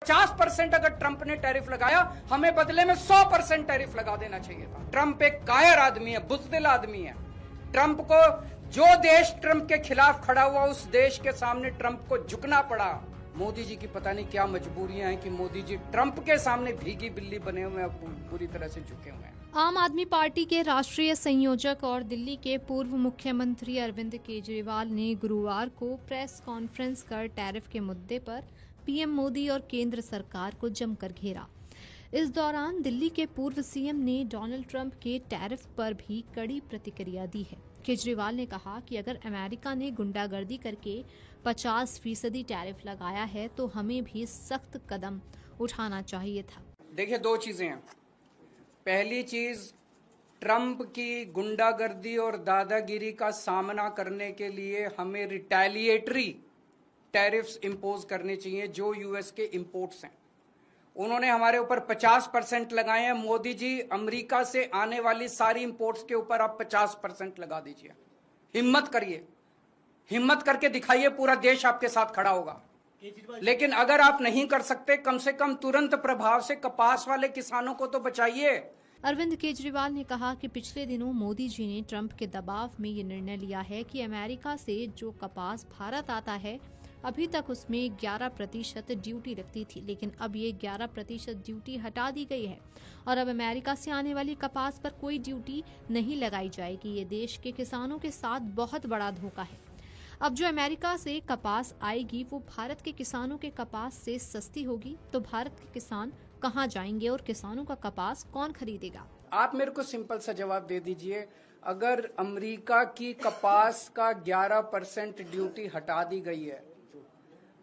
50% अगर ट्रंप ने टैरिफ लगाया, हमें बदले में 100% टैरिफ लगा देना चाहिए था। ट्रंप एक कायर आदमी है, बुज़दिल आदमी है। ट्रंप को जो देश ट्रंप के खिलाफ खड़ा हुआ, उस देश के सामने ट्रंप को झुकना पड़ा। मोदी जी की पता नहीं क्या मजबूरियां हैं कि मोदी जी ट्रंप के सामने भीगी बिल्ली बने हुए हैं, पूरी तरह से झुके हुए हैं। आम आदमी पार्टी के राष्ट्रीय संयोजक और दिल्ली के पूर्व मुख्यमंत्री अरविंद केजरीवाल ने गुरुवार को प्रेस कॉन्फ्रेंस कर टैरिफ के मुद्दे पर पीएम मोदी और केंद्र सरकार को जमकर घेरा। इस दौरान दिल्ली के पूर्व सीएम ने डोनाल्ड ट्रंप के टैरिफ पर भी कड़ी प्रतिक्रिया दी है। केजरीवाल ने कहा कि अगर अमेरिका ने गुंडागर्दी करके 50% टैरिफ लगाया है तो हमें भी सख्त कदम उठाना चाहिए था। देखिए, दो चीजें हैं। पहली चीज, ट्रंप की गुंडागर्दी और दादागिरी का सामना करने के लिए हमें रिटेलिएटरी टैरिफ्स इंपोज करने चाहिए जो यूएस के इंपोर्ट्स हैं। उन्होंने हमारे ऊपर 50% लगाए हैं। मोदी जी, अमेरिका से आने वाली सारी इंपोर्ट्स के ऊपर आप 50% लगा दीजिए। हिम्मत करिए, हिम्मत करके दिखाइए, पूरा देश आपके साथ खड़ा होगा। लेकिन अगर आप नहीं कर सकते, कम से कम तुरंत प्रभाव से कपास वाले किसानों को तो बचाइए। अरविंद केजरीवाल ने कहा कि पिछले दिनों मोदी जी ने ट्रंप के दबाव में ये निर्णय लिया है कि अमेरिका से जो कपास भारत आता है, अभी तक उसमें 11% ड्यूटी लगती थी, लेकिन अब ये 11% ड्यूटी हटा दी गई है और अब अमेरिका से आने वाली कपास पर कोई ड्यूटी नहीं लगाई जाएगी। ये देश के किसानों के साथ बहुत बड़ा धोखा है। अब जो अमेरिका से कपास आएगी वो भारत के किसानों के कपास से सस्ती होगी, तो भारत के किसान कहां जाएंगे और किसानों का कपास कौन खरीदेगा? आप मेरे को सिंपल सा जवाब दे दीजिए। अगर अमेरिका की कपास का 11% ड्यूटी हटा दी गई है,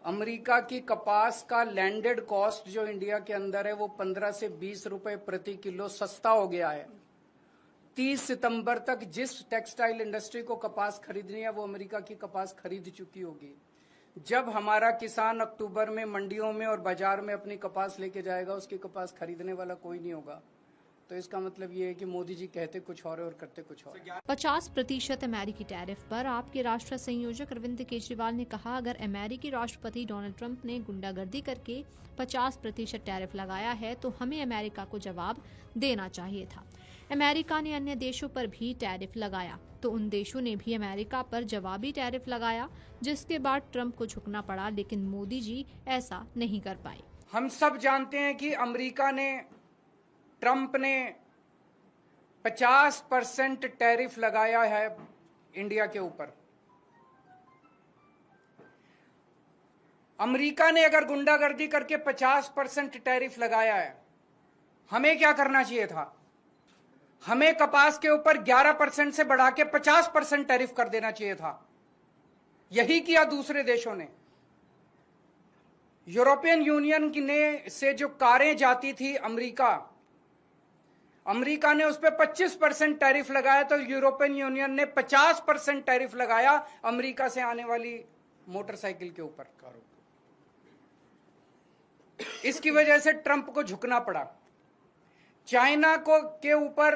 अमेरिका की कपास का लैंडेड कॉस्ट जो इंडिया के अंदर है वो 15 से 20 रुपए प्रति किलो सस्ता हो गया है। 30 सितंबर तक जिस टेक्सटाइल इंडस्ट्री को कपास खरीदनी है वो अमेरिका की कपास खरीद चुकी होगी। जब हमारा किसान अक्टूबर में मंडियों में और बाजार में अपनी कपास लेके जाएगा, उसकी कपास खरीदने वाला कोई नहीं होगा। तो इसका मतलब ये है कि मोदी जी कहते कुछ और है और करते कुछ और। 50% अमेरिकी टैरिफ पर आपके राष्ट्रीय संयोजक अरविंद केजरीवाल ने कहा, अगर अमेरिकी राष्ट्रपति डोनाल्ड ट्रंप ने गुंडागर्दी करके 50% टैरिफ लगाया है तो हमें अमेरिका को जवाब देना चाहिए था। अमेरिका ने अन्य देशों पर भी टैरिफ लगाया तो उन देशों ने भी अमेरिका पर जवाबी टैरिफ लगाया, जिसके बाद ट्रंप को झुकना पड़ा, लेकिन मोदी जी ऐसा नहीं कर पाए। हम सब जानते हैं कि अमेरिका ने, ट्रंप ने 50% टैरिफ लगाया है इंडिया के ऊपर। अमेरिका ने अगर गुंडागर्दी करके 50% टैरिफ लगाया है, हमें क्या करना चाहिए था? हमें कपास के ऊपर 11% से बढ़ा के 50% टैरिफ कर देना चाहिए था। यही किया दूसरे देशों ने। यूरोपियन यूनियन ने से जो कारें जाती थी अमेरिका ने उस पर 25% टैरिफ लगाया, तो यूरोपियन यूनियन ने 50% टैरिफ लगाया अमेरिका से आने वाली मोटरसाइकिल के ऊपर। इसकी वजह से ट्रंप को झुकना पड़ा। चाइना को के ऊपर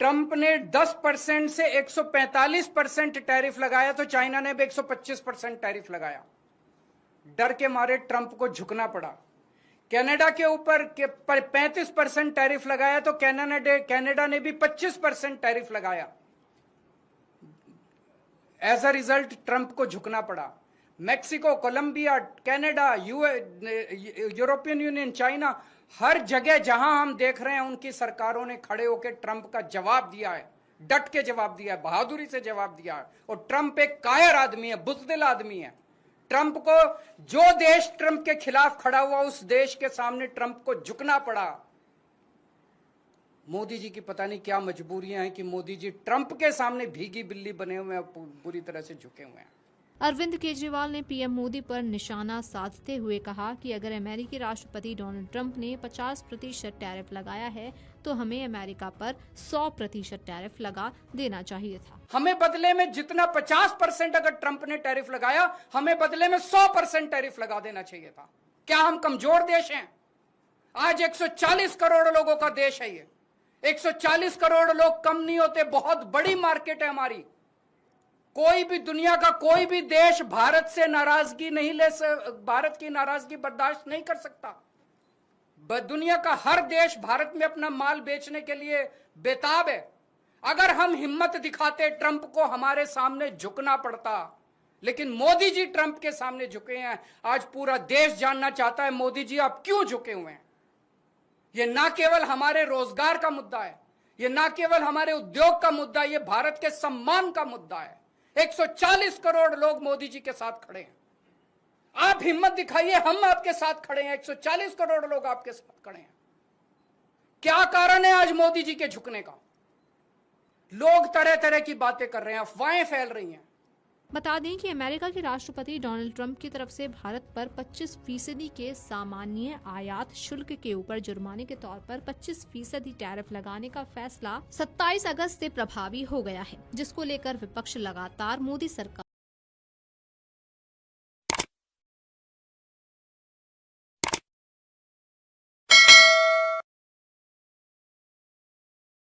ट्रंप ने 10% से 145% टैरिफ लगाया, तो चाइना ने भी 125% टैरिफ लगाया। डर के मारे ट्रंप को झुकना पड़ा। कनाडा के ऊपर 35% टैरिफ लगाया, तो कनाडा ने भी 25% टैरिफ लगाया। एज अ रिजल्ट ट्रंप को झुकना पड़ा। Mexico, Colombia, Canada, European Union, China, हर जगह जहां हम देख रहे हैं उनकी सरकारों ने खड़े होकर ट्रंप का जवाब दिया है, डट के जवाब दिया है, बहादुरी से जवाब दिया है। और ट्रंप एक कायर आदमी है, बुज़दिल आदमी है। ट्रंप को, जो देश ट्रंप के खिलाफ खड़ा हुआ, उस देश के सामने ट्रंप को झुकना पड़ा। मोदी जी की पता नहीं क्या मजबूरियां हैं कि मोदी जी ट्रंप के सामने भीगी बिल्ली बने हुए हैं, पूरी तरह से झुके हुए हैं। अरविंद केजरीवाल ने पीएम मोदी पर निशाना साधते हुए कहा कि अगर अमेरिकी राष्ट्रपति डोनाल्ड ट्रंप ने 50% टैरिफ लगाया है तो हमें अमेरिका पर 100% टैरिफ लगा देना चाहिए था। हमें बदले में जितना 50% अगर ट्रंप ने टैरिफ लगाया, हमें बदले में 100% टैरिफ लगा देना चाहिए था। क्या हम कमजोर देश हैं? आज 140 करोड़ लोगों का देश है ये। 140 करोड़ लोग कम नहीं होते, बहुत बड़ी मार्केट है हमारी। कोई भी दुनिया का कोई भी देश भारत से नाराजगी नहीं भारत की नाराजगी बर्दाश्त नहीं कर सकता। दुनिया का हर देश भारत में अपना माल बेचने के लिए बेताब है। अगर हम हिम्मत दिखाते ट्रंप को हमारे सामने झुकना पड़ता, लेकिन मोदी जी ट्रंप के सामने झुके हैं। आज पूरा देश जानना चाहता है मोदी जी आप क्यों झुके हुए हैं। यह ना केवल हमारे रोजगार का मुद्दा है, यह ना केवल हमारे उद्योग का मुद्दा है, यह भारत के सम्मान का मुद्दा है। 140 करोड़ लोग मोदी जी के साथ खड़े हैं। आप हिम्मत दिखाइए, हम आपके साथ खड़े हैं। 140 करोड़ लोग आपके साथ खड़े हैं। क्या कारण है आज मोदी जी के झुकने का? लोग तरह तरह की बातें कर रहे हैं, अफवाहें फैल रही हैं। बता दें कि अमेरिका के राष्ट्रपति डोनाल्ड ट्रंप की तरफ से भारत पर 25% के सामान्य आयात शुल्क के ऊपर जुर्माने के तौर पर 25% टैरिफ लगाने का फैसला 27 अगस्त से प्रभावी हो गया है, जिसको लेकर विपक्ष लगातार मोदी सरकार